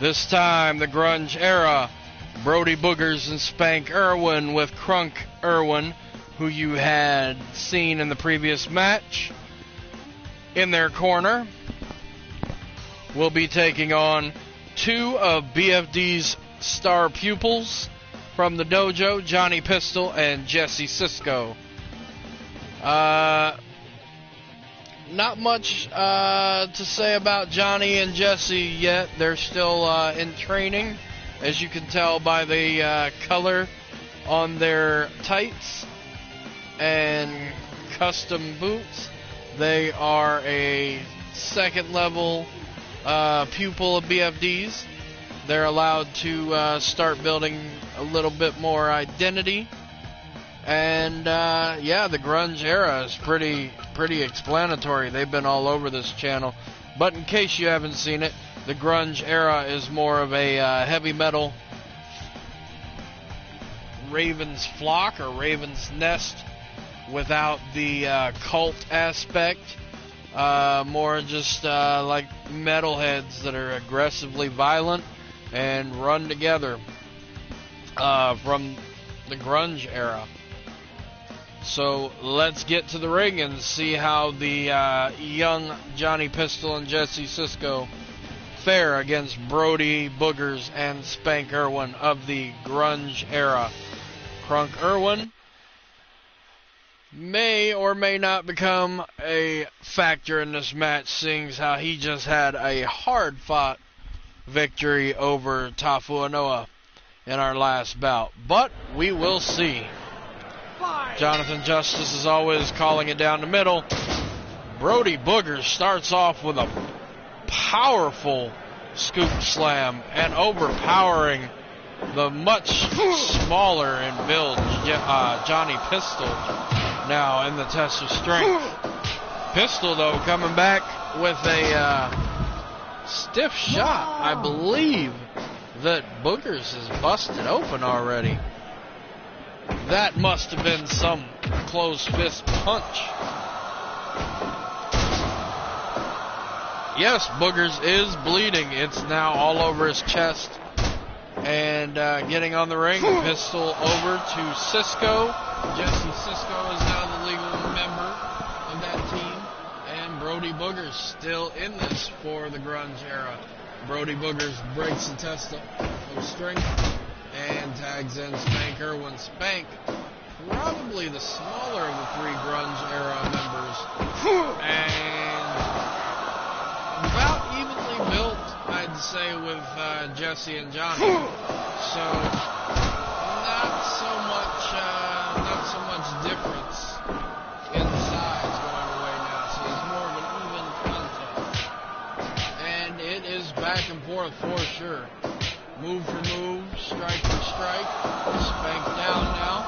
This time, the Grunge Era, Brody Boogers and Spank Irwin with Crunk Irwin, who you had seen in the previous match, in their corner, will be taking on two of BFD's star pupils from the dojo, Johnny Pistol and Jessie Sysco. Not much to say about Johnny and Jessie yet. They're still in training, as you can tell by the color on their tights and custom boots. They are a second level pupil of BFD's. They're allowed to start building a little bit more identity. And yeah, the Grunge Era is pretty explanatory. They've been all over this channel. But in case you haven't seen it, the Grunge Era is more of a heavy metal Raven's Flock or Raven's Nest without the cult aspect. More just like metalheads that are aggressively violent and run together from the Grunge Era. So let's get to the ring and see how the young Johnny Pistol and Jessie Sysco fare against Brody Boogers and Spank Irwin of the Grunge Era. Crunk Irwin may or may not become a factor in this match, seeing how he just had a hard-fought victory over Tafuanoa in our last bout. But we will see. Jonathan Justice is always calling it down the middle. Brody Boogers starts off with a powerful scoop slam and overpowering the much smaller in build Johnny Pistol now in the test of strength. Pistol, though, coming back with a stiff shot. I believe that Boogers is busted open already. That must have been some closed fist punch. Yes, Boogers is bleeding. It's now all over his chest. And getting on the ring, Pistol over to Sysco. Jessie Sysco is now the legal member of that team. And Brody Boogers still in this for the Grunge Era. Brody Boogers breaks the test of strength and tags in Spank Irwin. Spank, probably the smaller of the three Grunge Era members. And about evenly built, I'd say, with Jessie and Johnny. So not so much difference in size going away now. So it's more of an even contest. And it is back and forth for sure. Move for move, strike for strike. Spank down now.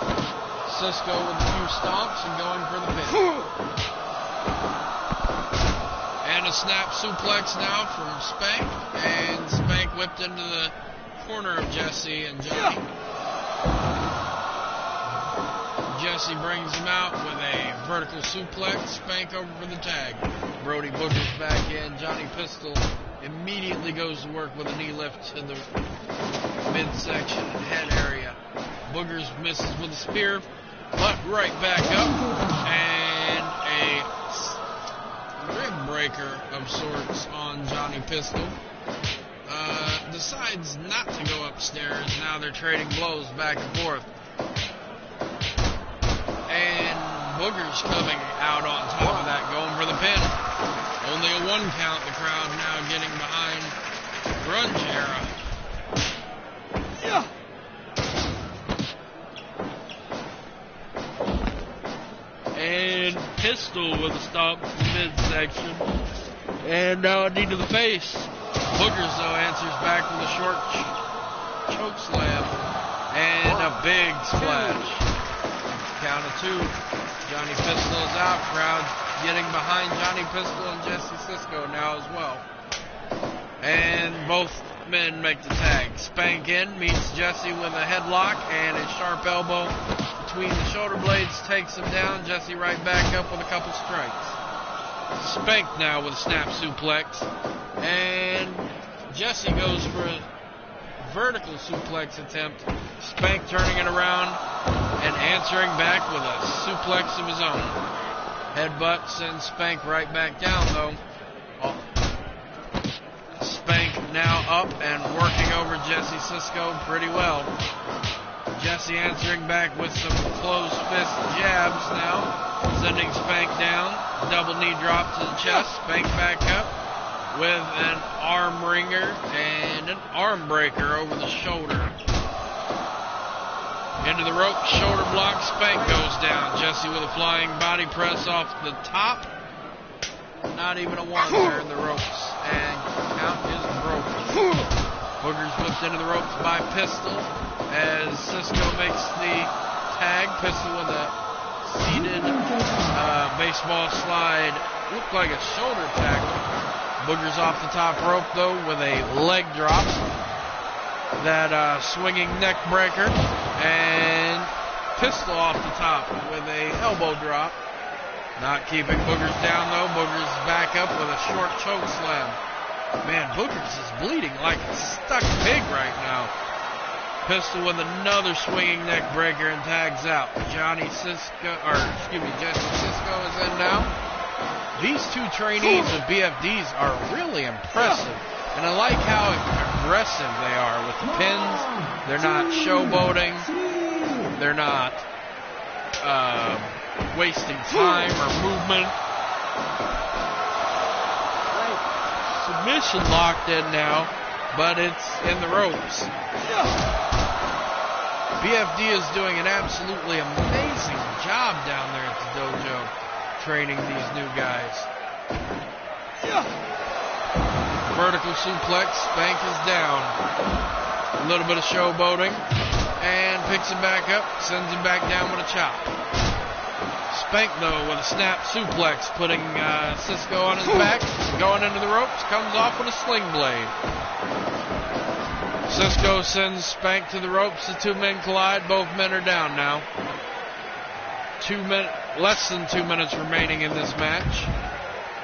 Sysco with a few stomps and going for the pin. And a snap suplex now from Spank. And Spank whipped into the corner of Jessie and Johnny. Jessie brings him out with a vertical suplex. Spank over for the tag. Brody Boogers back in. Johnny Pistol immediately goes to work with a knee lift to the midsection and head area. Boogers misses with a spear, but right back up, and a rib breaker of sorts on Johnny Pistol. Decides not to go upstairs. Now they're trading blows back and forth. And Boogers coming out on top of that, going for the pin. Only a 1 count, the crowd now getting behind Grunge Era. Yeah. And Pistol with a stomp to the midsection. And now a knee to the face. Boogers, though, answers back with a short choke slam. And a big splash. Count of 2. Johnny Pistol is out. Crowd getting behind Johnny Pistol and Jessie Sysco now as well. And both men make the tag. Spank in, meets Jessie with a headlock and a sharp elbow between the shoulder blades, takes him down. Jessie right back up with a couple strikes. Spank now with a snap suplex. And Jessie goes for a vertical suplex attempt. Spank turning it around and answering back with a suplex of his own. Headbutt sends Spank right back down, though. Oh. Spank now up and working over Jessie Sysco pretty well. Jessie answering back with some closed fist jabs now, sending Spank down. Double knee drop to the chest. Spank back up with an arm wringer and an arm breaker over the shoulder. Into the rope, shoulder block. Spank goes down. Jessie with a flying body press off the top. Not even a one there in the ropes, and count is broken. Booger's whipped into the ropes by Pistol as Sysco makes the tag. Pistol with a seated baseball slide. Looked like a shoulder tackle. Booger's off the top rope, though, with a leg drop. That swinging neck breaker. And Pistol off the top with a elbow drop. Not keeping Boogers down, though. Boogers back up with a short choke slam. Man, Boogers is bleeding like a stuck pig right now. Pistol with another swinging neck breaker and tags out. Jesse Sysco is in now. These two trainees of BFDs are really impressive. And I like how aggressive they are with the pins. They're not showboating. They're not wasting time or movement. Submission locked in now, but it's in the ropes. BFD is doing an absolutely amazing job down there at the dojo, training these new guys. Vertical suplex, Spank is down. A little bit of showboating, and picks him back up, sends him back down with a chop. Spank, though, with a snap suplex, putting Sysco on his back, going into the ropes, comes off with a sling blade. Sysco sends Spank to the ropes. The two men collide. Both men are down now. Less than 2 minutes remaining in this match.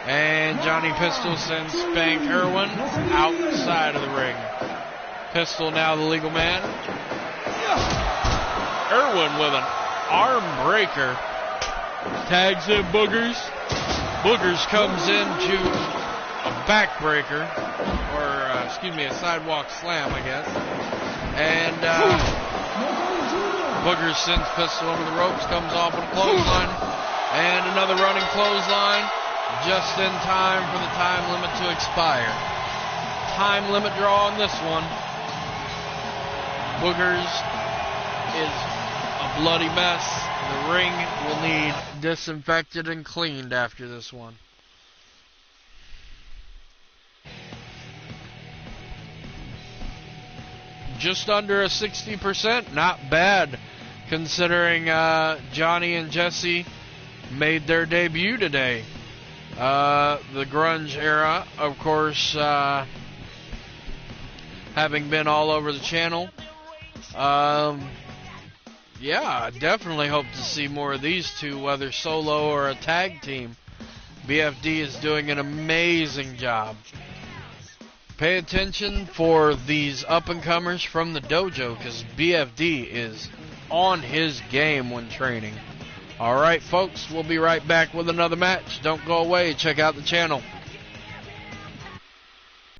And Johnny Pistol sends Spank Irwin outside of the ring. Pistol now the legal man. Irwin with an arm breaker. Tags in Boogers. Boogers comes into a backbreaker. A sidewalk slam, I guess. And Boogers sends Pistol over the ropes, comes off with a clothesline. And another running clothesline. Just in time for the time limit to expire. Time limit draw on this one. Boogers is a bloody mess. The ring will need disinfected and cleaned after this one. Just under a 60%, not bad, considering Johnny and Jessie made their debut today. The Grunge Era, of course, having been all over the channel. Yeah, I definitely hope to see more of these two, whether solo or a tag team. BFD is doing an amazing job. Pay attention for these up-and-comers from the dojo, because BFD is on his game when training. Alright, folks, we'll be right back with another match. Don't go away. Check out the channel.